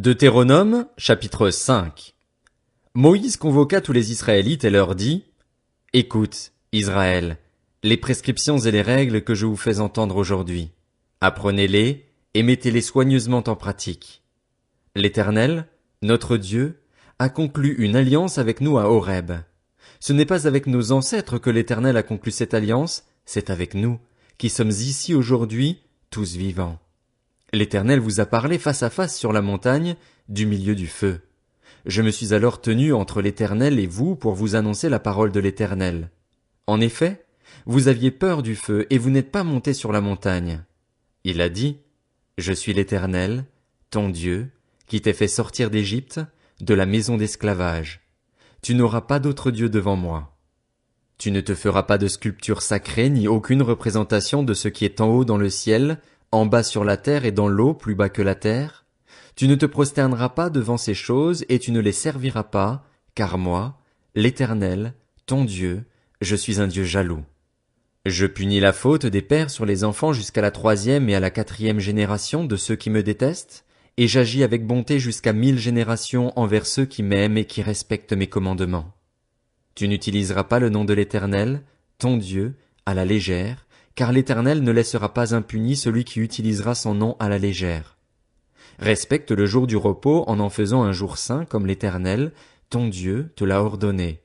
Deutéronome, chapitre 5. Moïse convoqua tous les Israélites et leur dit: Écoute, Israël, les prescriptions et les règles que je vous fais entendre aujourd'hui. Apprenez-les et mettez-les soigneusement en pratique. L'Éternel, notre Dieu, a conclu une alliance avec nous à Horeb. Ce n'est pas avec nos ancêtres que l'Éternel a conclu cette alliance, c'est avec nous, qui sommes ici aujourd'hui, tous vivants. L'Éternel vous a parlé face à face sur la montagne, du milieu du feu. Je me suis alors tenu entre l'Éternel et vous pour vous annoncer la parole de l'Éternel. En effet, vous aviez peur du feu et vous n'êtes pas monté sur la montagne. Il a dit: Je suis l'Éternel, ton Dieu, qui t'ai fait sortir d'Égypte, de la maison d'esclavage. Tu n'auras pas d'autre Dieu devant moi. Tu ne te feras pas de sculpture sacrée ni aucune représentation de ce qui est en haut dans le ciel, en bas sur la terre et dans l'eau plus bas que la terre. Tu ne te prosterneras pas devant ces choses et tu ne les serviras pas, car moi, l'Éternel, ton Dieu, je suis un Dieu jaloux. Je punis la faute des pères sur les enfants jusqu'à la 3e et à la 4e génération de ceux qui me détestent, et j'agis avec bonté jusqu'à 1000 générations envers ceux qui m'aiment et qui respectent mes commandements. Tu n'utiliseras pas le nom de l'Éternel, ton Dieu, à la légère, car l'Éternel ne laissera pas impuni celui qui utilisera son nom à la légère. Respecte le jour du repos en faisant un jour saint comme l'Éternel, ton Dieu, te l'a ordonné.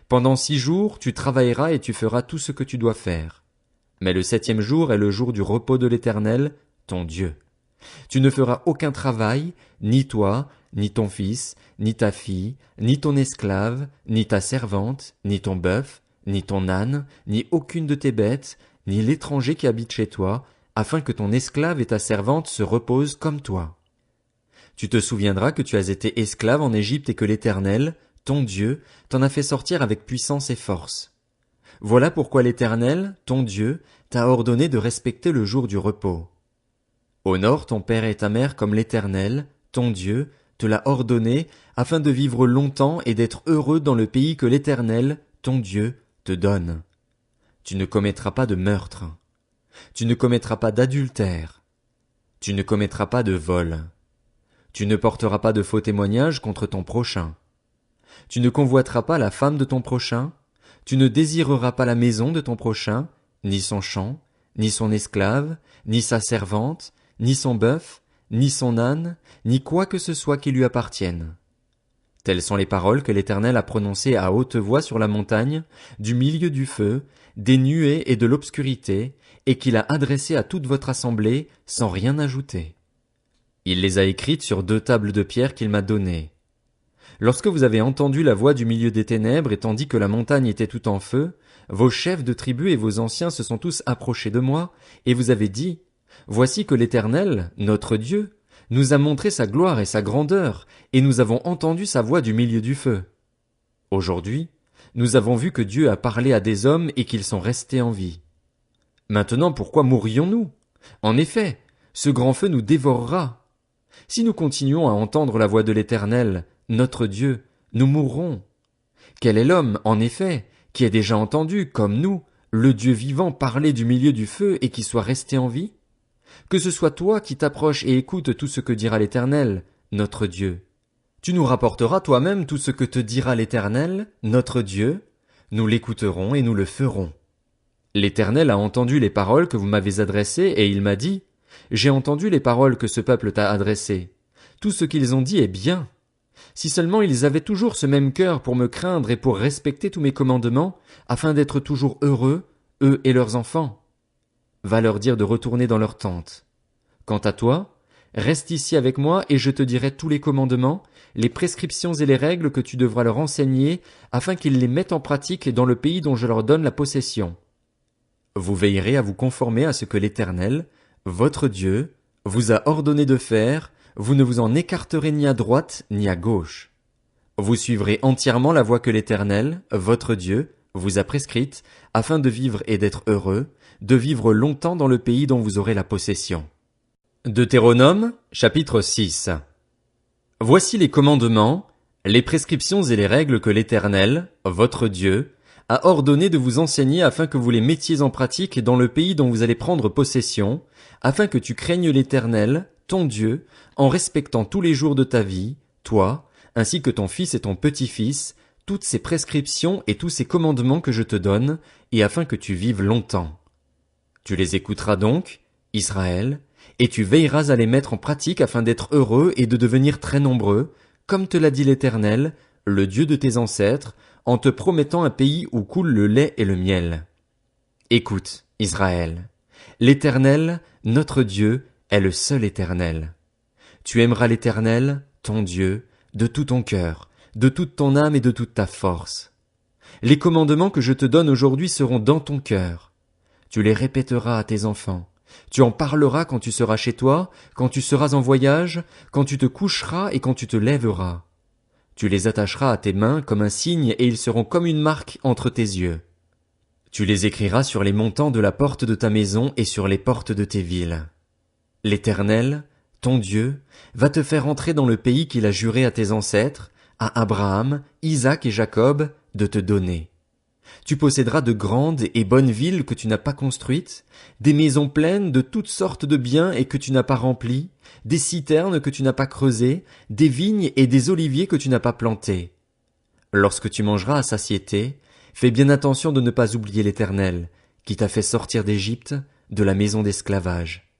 Pendant 6 jours, tu travailleras et tu feras tout ce que tu dois faire. Mais le 7e jour est le jour du repos de l'Éternel, ton Dieu. Tu ne feras aucun travail, ni toi, ni ton fils, ni ta fille, ni ton esclave, ni ta servante, ni ton bœuf, ni ton âne, ni aucune de tes bêtes, ni l'étranger qui habite chez toi, afin que ton esclave et ta servante se reposent comme toi. Tu te souviendras que tu as été esclave en Égypte et que l'Éternel, ton Dieu, t'en a fait sortir avec puissance et force. Voilà pourquoi l'Éternel, ton Dieu, t'a ordonné de respecter le jour du repos. Honore ton père et ta mère comme l'Éternel, ton Dieu, te l'a ordonné, afin de vivre longtemps et d'être heureux dans le pays que l'Éternel, ton Dieu, te donne. Tu ne commettras pas de meurtre. Tu ne commettras pas d'adultère. Tu ne commettras pas de vol. Tu ne porteras pas de faux témoignages contre ton prochain. Tu ne convoiteras pas la femme de ton prochain. Tu ne désireras pas la maison de ton prochain, ni son champ, ni son esclave, ni sa servante, ni son bœuf, ni son âne, ni quoi que ce soit qui lui appartienne. Telles sont les paroles que l'Éternel a prononcées à haute voix sur la montagne, du milieu du feu, des nuées et de l'obscurité, et qu'il a adressées à toute votre assemblée, sans rien ajouter. Il les a écrites sur 2 tables de pierre qu'il m'a données. Lorsque vous avez entendu la voix du milieu des ténèbres et tandis que la montagne était tout en feu, vos chefs de tribus et vos anciens se sont tous approchés de moi, et vous avez dit: Voici que l'Éternel, notre Dieu, nous a montré sa gloire et sa grandeur, et nous avons entendu sa voix du milieu du feu. Aujourd'hui, nous avons vu que Dieu a parlé à des hommes et qu'ils sont restés en vie. Maintenant, pourquoi mourrions-nous? En effet, ce grand feu nous dévorera. Si nous continuons à entendre la voix de l'Éternel, notre Dieu, nous mourrons. Quel est l'homme, en effet, qui ait déjà entendu, comme nous, le Dieu vivant parler du milieu du feu et qui soit resté en vie? Que ce soit toi qui t'approches et écoutes tout ce que dira l'Éternel, notre Dieu. Tu nous rapporteras toi-même tout ce que te dira l'Éternel, notre Dieu, nous l'écouterons et nous le ferons. L'Éternel a entendu les paroles que vous m'avez adressées et il m'a dit: J'ai entendu les paroles que ce peuple t'a adressées. Tout ce qu'ils ont dit est bien. Si seulement ils avaient toujours ce même cœur pour me craindre et pour respecter tous mes commandements, afin d'être toujours heureux, eux et leurs enfants. Va leur dire de retourner dans leur tente. Quant à toi, reste ici avec moi et je te dirai tous les commandements, les prescriptions et les règles que tu devras leur enseigner, afin qu'ils les mettent en pratique dans le pays dont je leur donne la possession. Vous veillerez à vous conformer à ce que l'Éternel, votre Dieu, vous a ordonné de faire, vous ne vous en écarterez ni à droite ni à gauche. Vous suivrez entièrement la voie que l'Éternel, votre Dieu, vous a prescrite, afin de vivre et d'être heureux, de vivre longtemps dans le pays dont vous aurez la possession. Deutéronome, chapitre 6. Voici les commandements, les prescriptions et les règles que l'Éternel, votre Dieu, a ordonné de vous enseigner afin que vous les mettiez en pratique dans le pays dont vous allez prendre possession, afin que tu craignes l'Éternel, ton Dieu, en respectant tous les jours de ta vie, toi, ainsi que ton fils et ton petit-fils, toutes ces prescriptions et tous ces commandements que je te donne, et afin que tu vives longtemps. Tu les écouteras donc, Israël, et tu veilleras à les mettre en pratique afin d'être heureux et de devenir très nombreux, comme te l'a dit l'Éternel, le Dieu de tes ancêtres, en te promettant un pays où coule le lait et le miel. Écoute, Israël, l'Éternel, notre Dieu, est le seul Éternel. Tu aimeras l'Éternel, ton Dieu, de tout ton cœur, de toute ton âme et de toute ta force. Les commandements que je te donne aujourd'hui seront dans ton cœur. Tu les répéteras à tes enfants. Tu en parleras quand tu seras chez toi, quand tu seras en voyage, quand tu te coucheras et quand tu te lèveras. Tu les attacheras à tes mains comme un signe et ils seront comme une marque entre tes yeux. Tu les écriras sur les montants de la porte de ta maison et sur les portes de tes villes. L'Éternel, ton Dieu, va te faire entrer dans le pays qu'il a juré à tes ancêtres, à Abraham, Isaac et Jacob, de te donner. Tu posséderas de grandes et bonnes villes que tu n'as pas construites, des maisons pleines de toutes sortes de biens et que tu n'as pas remplies, des citernes que tu n'as pas creusées, des vignes et des oliviers que tu n'as pas plantés. Lorsque tu mangeras à satiété, fais bien attention de ne pas oublier l'Éternel, qui t'a fait sortir d'Égypte, de la maison d'esclavage.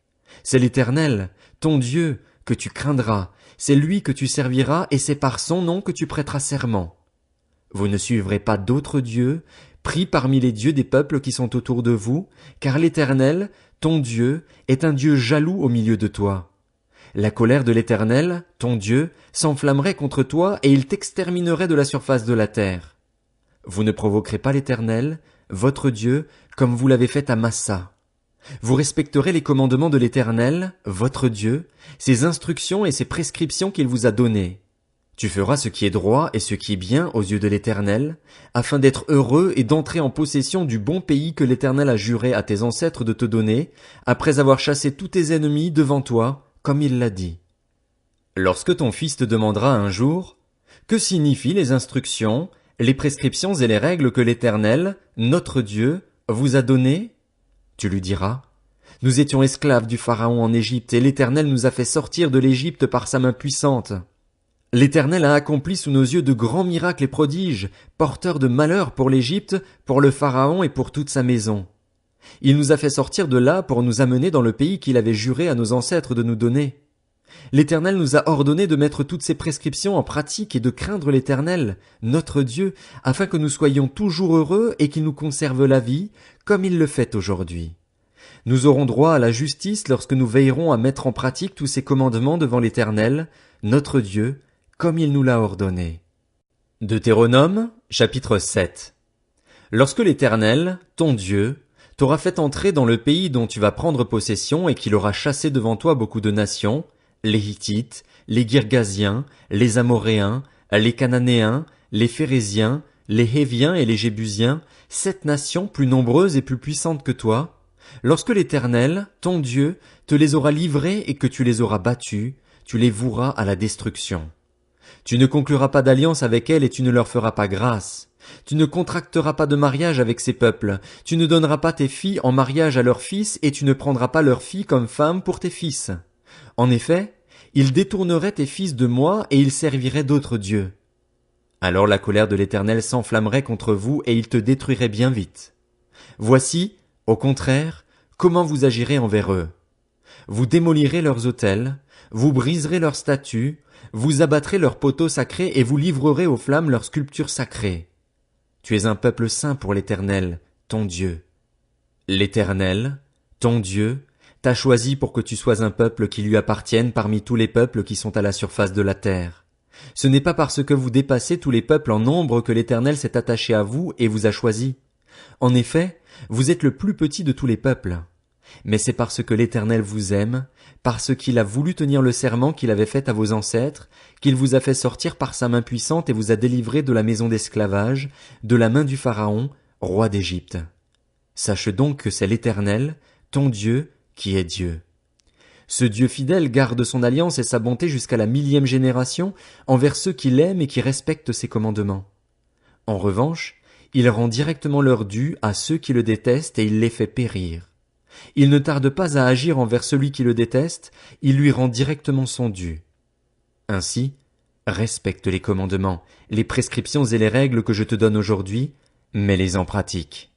C'est l'Éternel, ton Dieu, que tu craindras, c'est lui que tu serviras et c'est par son nom que tu prêteras serment. Vous ne suivrez pas d'autres dieux, pris parmi les dieux des peuples qui sont autour de vous, car l'Éternel, ton Dieu, est un Dieu jaloux au milieu de toi. La colère de l'Éternel, ton Dieu, s'enflammerait contre toi et il t'exterminerait de la surface de la terre. Vous ne provoquerez pas l'Éternel, votre Dieu, comme vous l'avez fait à Massa. Vous respecterez les commandements de l'Éternel, votre Dieu, ses instructions et ses prescriptions qu'il vous a données. Tu feras ce qui est droit et ce qui est bien aux yeux de l'Éternel, afin d'être heureux et d'entrer en possession du bon pays que l'Éternel a juré à tes ancêtres de te donner, après avoir chassé tous tes ennemis devant toi, comme il l'a dit. Lorsque ton fils te demandera un jour, que signifient les instructions, les prescriptions et les règles que l'Éternel, notre Dieu, vous a données? Tu lui diras, nous étions esclaves du Pharaon en Égypte et l'Éternel nous a fait sortir de l'Égypte par sa main puissante. L'Éternel a accompli sous nos yeux de grands miracles et prodiges, porteurs de malheur pour l'Égypte, pour le Pharaon et pour toute sa maison. Il nous a fait sortir de là pour nous amener dans le pays qu'il avait juré à nos ancêtres de nous donner. L'Éternel nous a ordonné de mettre toutes ces prescriptions en pratique et de craindre l'Éternel, notre Dieu, afin que nous soyons toujours heureux et qu'il nous conserve la vie, comme il le fait aujourd'hui. Nous aurons droit à la justice lorsque nous veillerons à mettre en pratique tous ces commandements devant l'Éternel, notre Dieu, comme il nous l'a ordonné. Deutéronome, chapitre 7. Lorsque l'Éternel, ton Dieu, t'aura fait entrer dans le pays dont tu vas prendre possession et qu'il aura chassé devant toi beaucoup de nations, les Hittites, les Girgasiens, les Amoréens, les Cananéens, les Phéréziens, les Héviens et les Jébusiens, 7 nations plus nombreuses et plus puissantes que toi, lorsque l'Éternel, ton Dieu, te les aura livrées et que tu les auras battus, tu les voueras à la destruction. Tu ne concluras pas d'alliance avec elles et tu ne leur feras pas grâce. Tu ne contracteras pas de mariage avec ces peuples. Tu ne donneras pas tes filles en mariage à leurs fils et tu ne prendras pas leurs filles comme femmes pour tes fils. En effet, ils détourneraient tes fils de moi et ils serviraient d'autres dieux. Alors la colère de l'Éternel s'enflammerait contre vous et il te détruirait bien vite. Voici, au contraire, comment vous agirez envers eux. Vous démolirez leurs autels, vous briserez leurs statues, vous abattrez leurs poteaux sacrés et vous livrerez aux flammes leurs sculptures sacrées. Tu es un peuple saint pour l'Éternel, ton Dieu. L'Éternel, ton Dieu, t'a choisi pour que tu sois un peuple qui lui appartienne parmi tous les peuples qui sont à la surface de la terre. Ce n'est pas parce que vous dépassez tous les peuples en nombre que l'Éternel s'est attaché à vous et vous a choisi. En effet, vous êtes le plus petit de tous les peuples. Mais c'est parce que l'Éternel vous aime, parce qu'il a voulu tenir le serment qu'il avait fait à vos ancêtres, qu'il vous a fait sortir par sa main puissante et vous a délivré de la maison d'esclavage, de la main du Pharaon, roi d'Égypte. Sache donc que c'est l'Éternel, ton Dieu, qui est Dieu. Ce Dieu fidèle garde son alliance et sa bonté jusqu'à la 1000e génération envers ceux qui l'aiment et qui respectent ses commandements. En revanche, il rend directement leur dû à ceux qui le détestent et il les fait périr. Il ne tarde pas à agir envers celui qui le déteste, il lui rend directement son dû. Ainsi, respecte les commandements, les prescriptions et les règles que je te donne aujourd'hui, mets-les en pratique.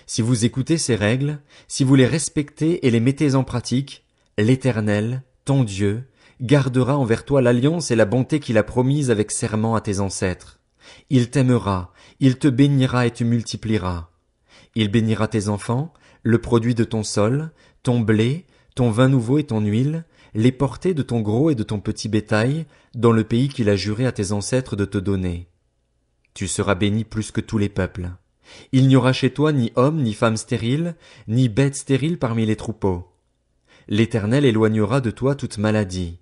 Si vous écoutez ces règles, si vous les respectez et les mettez en pratique, l'Éternel, ton Dieu, gardera envers toi l'alliance et la bonté qu'il a promise avec serment à tes ancêtres. Il t'aimera, il te bénira et te multipliera. Il bénira tes enfants, le produit de ton sol, ton blé, ton vin nouveau et ton huile, les portées de ton gros et de ton petit bétail, dans le pays qu'il a juré à tes ancêtres de te donner. Tu seras béni plus que tous les peuples. Il n'y aura chez toi ni homme ni femme stérile, ni bête stérile parmi les troupeaux. L'Éternel éloignera de toi toute maladie.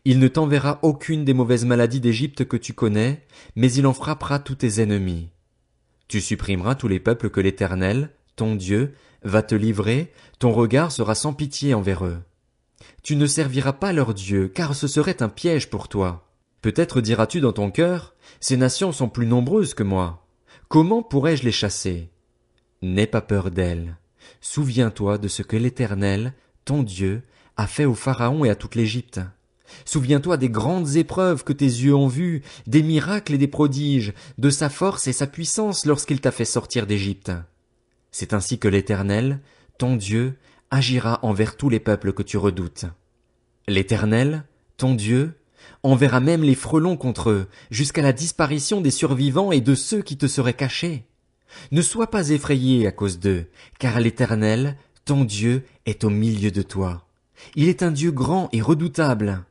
Il ne t'enverra aucune des mauvaises maladies d'Égypte que tu connais, mais il en frappera tous tes ennemis. Tu supprimeras tous les peuples que l'Éternel, ton Dieu, va te livrer, ton regard sera sans pitié envers eux. Tu ne serviras pas leur Dieu, car ce serait un piège pour toi. Peut-être diras-tu dans ton cœur, ces nations sont plus nombreuses que moi. Comment pourrais-je les chasser? N'aie pas peur d'elles. Souviens-toi de ce que l'Éternel, ton Dieu, a fait au Pharaon et à toute l'Égypte. Souviens-toi des grandes épreuves que tes yeux ont vues, des miracles et des prodiges, de sa force et sa puissance lorsqu'il t'a fait sortir d'Égypte. C'est ainsi que l'Éternel, ton Dieu, agira envers tous les peuples que tu redoutes. L'Éternel, ton Dieu, enverra même les frelons contre eux, jusqu'à la disparition des survivants et de ceux qui te seraient cachés. Ne sois pas effrayé à cause d'eux, car l'Éternel, ton Dieu, est au milieu de toi. Il est un Dieu grand et redoutable.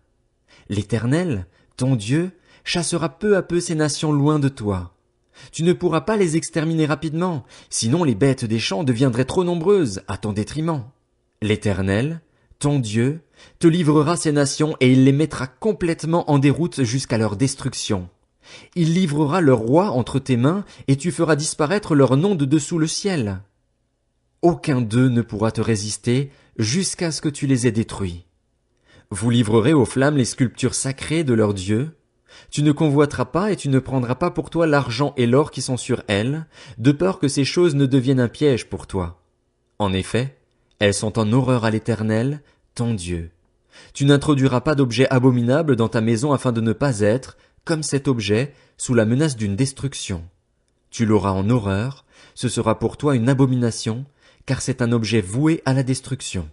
L'Éternel, ton Dieu, chassera peu à peu ces nations loin de toi. Tu ne pourras pas les exterminer rapidement, sinon les bêtes des champs deviendraient trop nombreuses à ton détriment. L'Éternel, ton Dieu, te livrera ces nations et il les mettra complètement en déroute jusqu'à leur destruction. Il livrera leurs rois entre tes mains et tu feras disparaître leur nom de dessous le ciel. Aucun d'eux ne pourra te résister jusqu'à ce que tu les aies détruits. Vous livrerez aux flammes les sculptures sacrées de leurs dieux. Tu ne convoiteras pas et tu ne prendras pas pour toi l'argent et l'or qui sont sur elles, de peur que ces choses ne deviennent un piège pour toi. En effet, elles sont en horreur à l'Éternel, ton Dieu. Tu n'introduiras pas d'objet abominable dans ta maison afin de ne pas être, comme cet objet, sous la menace d'une destruction. Tu l'auras en horreur, ce sera pour toi une abomination, car c'est un objet voué à la destruction.